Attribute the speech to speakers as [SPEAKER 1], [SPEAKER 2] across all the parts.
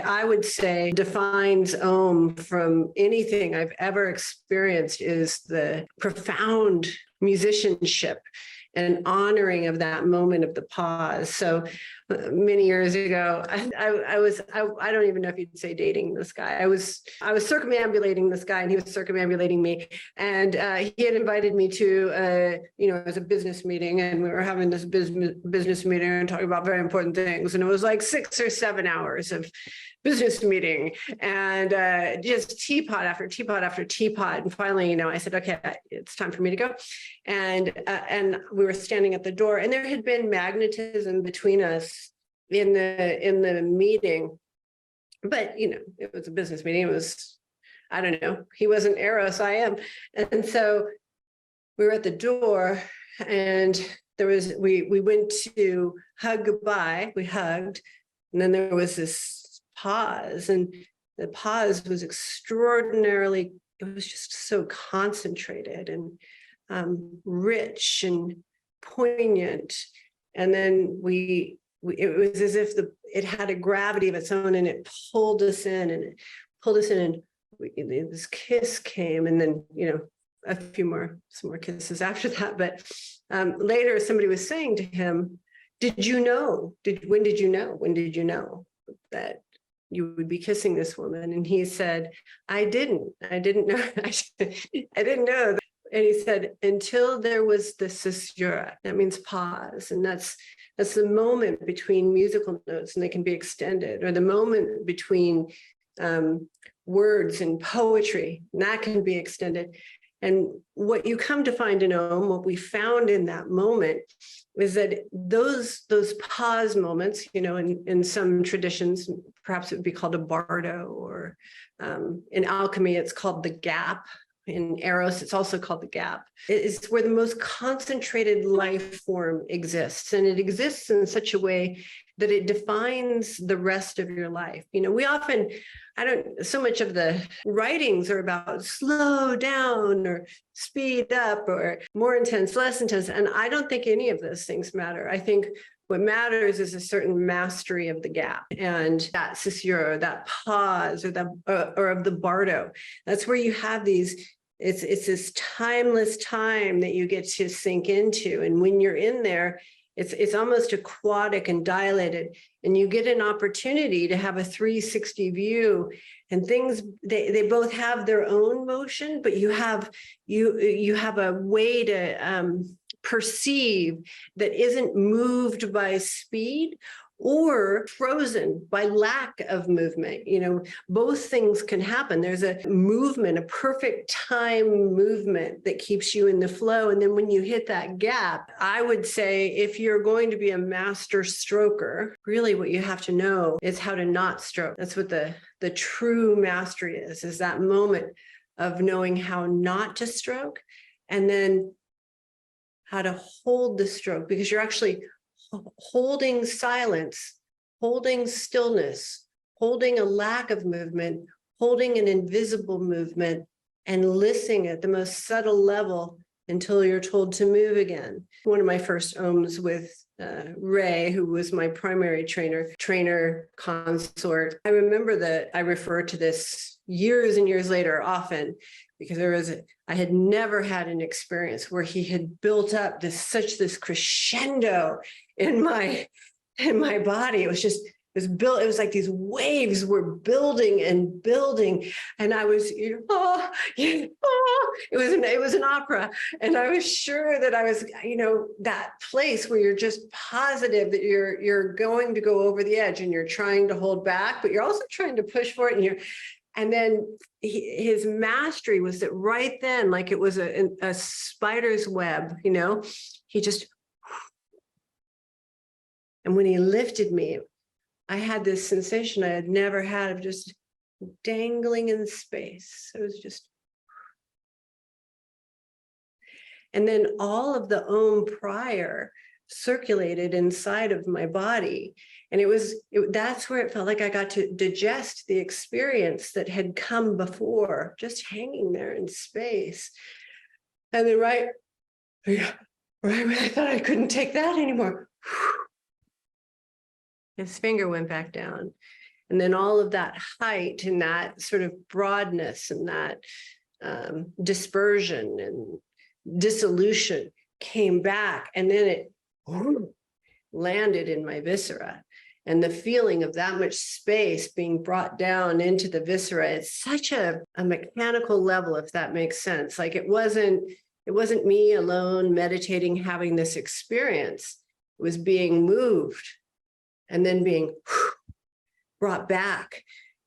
[SPEAKER 1] I would say defines Om from anything I've ever experienced is the profound musicianship and honoring of that moment of the pause. So many years ago, I don't even know if you'd say dating this guy. I was circumambulating this guy and he was circumambulating me. And he had invited me to, it was a business meeting, and we were having this business meeting and talking about very important things. And it was like 6 or 7 hours of business meeting and just teapot after teapot after teapot. And finally, I said, okay, it's time for me to go. And we were standing at the door, and there had been magnetism between us in the meeting. But, it was a business meeting. It was, I don't know, he wasn't Eros, I am. And so we were at the door, and we went to hug goodbye. We hugged, and then there was this pause, and the pause was extraordinarily, it was just so concentrated and rich and poignant. And then it was as if it had a gravity of its own, and it pulled us in, and this kiss came, and then some more kisses after that. But later somebody was saying to him, when did you know that you would be kissing this woman? And he said, I didn't know. I didn't know. And he said, until there was the caesura, that means pause. And that's the moment between musical notes, and they can be extended, or the moment between words and poetry, and that can be extended. And what you come to find in Om, what we found in that moment, is that those pause moments, in some traditions, perhaps it would be called a bardo, or in alchemy, it's called the gap. In Eros, it's also called the gap. It is where the most concentrated life form exists. And it exists in such a way that it defines the rest of your life. We often, so much of the writings are about slow down or speed up or more intense, less intense. And I don't think any of those things matter. I think what matters is a certain mastery of the gap, and that caesura, that pause, or of the bardo. That's where you have these. It's this timeless time that you get to sink into, and when you're in there, it's almost aquatic and dilated, and you get an opportunity to have a 360 view. And things, they both have their own motion, but you have a way to perceive that isn't moved by speed or frozen by lack of movement. Both things can happen. There's a movement, a perfect time movement that keeps you in the flow. And then when you hit that gap, I would say if you're going to be a master stroker, really what you have to know is how to not stroke. That's what the true mastery is that moment of knowing how not to stroke, and then how to hold the stroke, because you're actually holding silence, holding stillness, holding a lack of movement, holding an invisible movement, and listening at the most subtle level until you're told to move again. One of my first Oms with Ray, who was my primary trainer consort. I remember that I refer to this years and years later often, because I had never had an experience where he had built up this crescendo in my body. It was like these waves were building and building, and I was, it was an opera, and I was sure that I was, that place where you're just positive that you're going to go over the edge, and you're trying to hold back, but you're also trying to push for it, and then his mastery was that right then, like it was a spider's web, he just, and when he lifted me, I had this sensation I had never had of just dangling in space. It was just, and then all of the Om prior circulated inside of my body. And that's where it felt like I got to digest the experience that had come before, just hanging there in space. And then right when I thought I couldn't take that anymore, his finger went back down. And then all of that height and that sort of broadness and that dispersion and dissolution came back. And then it landed in my viscera. And the feeling of that much space being brought down into the viscera, it's such a mechanical level, if that makes sense. Like it wasn't me alone meditating, having this experience. It was being moved and then being brought back.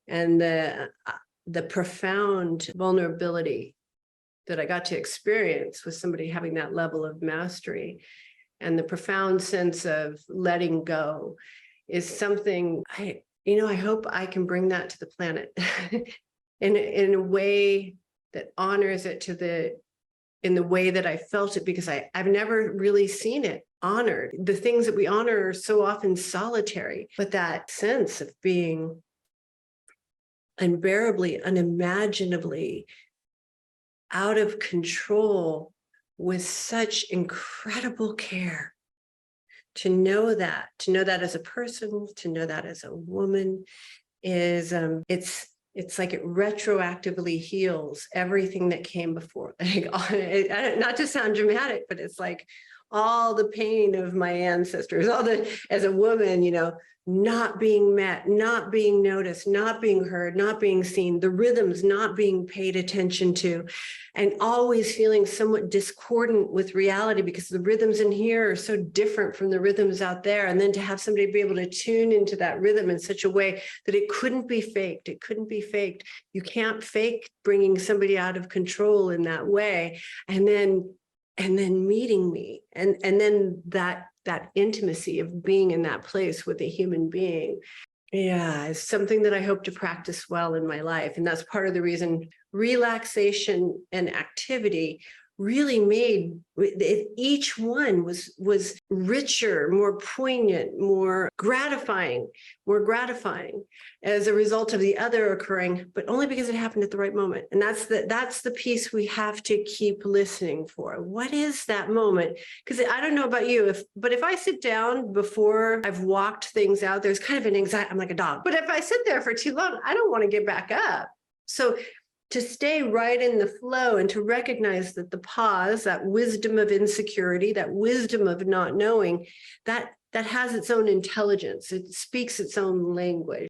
[SPEAKER 1] And the profound vulnerability that I got to experience with somebody having that level of mastery and the profound sense of letting go is something I hope I can bring that to the planet in a way that honors it in the way that I felt it, because I've never really seen it honored. The things that we honor are so often solitary, but that sense of being unbearably, unimaginably out of control with such incredible care. To know that as a person, to know that as a woman is, it's like it retroactively heals everything that came before. Like, not to sound dramatic, but it's like all the pain of my ancestors, as a woman, not being met, not being noticed, not being heard, not being seen, the rhythms not being paid attention to, and always feeling somewhat discordant with reality because the rhythms in here are so different from the rhythms out there. And then to have somebody be able to tune into that rhythm in such a way that it couldn't be faked. It couldn't be faked. You can't fake bringing somebody out of control in that way. And then meeting me and then that intimacy of being in that place with a human being. Yeah, is something that I hope to practice well in my life. And that's part of the reason relaxation and activity really made each one was richer, more poignant, more gratifying as a result of the other occurring, but only because it happened at the right moment. And that's the piece we have to keep listening for. What is that moment? Because I don't know about you, but if I sit down before I've walked things out, there's kind of an anxiety. I'm like a dog. But if I sit there for too long, I don't want to get back up. So to stay right in the flow and to recognize that the pause, that wisdom of insecurity, that wisdom of not knowing, that has its own intelligence. It speaks its own language.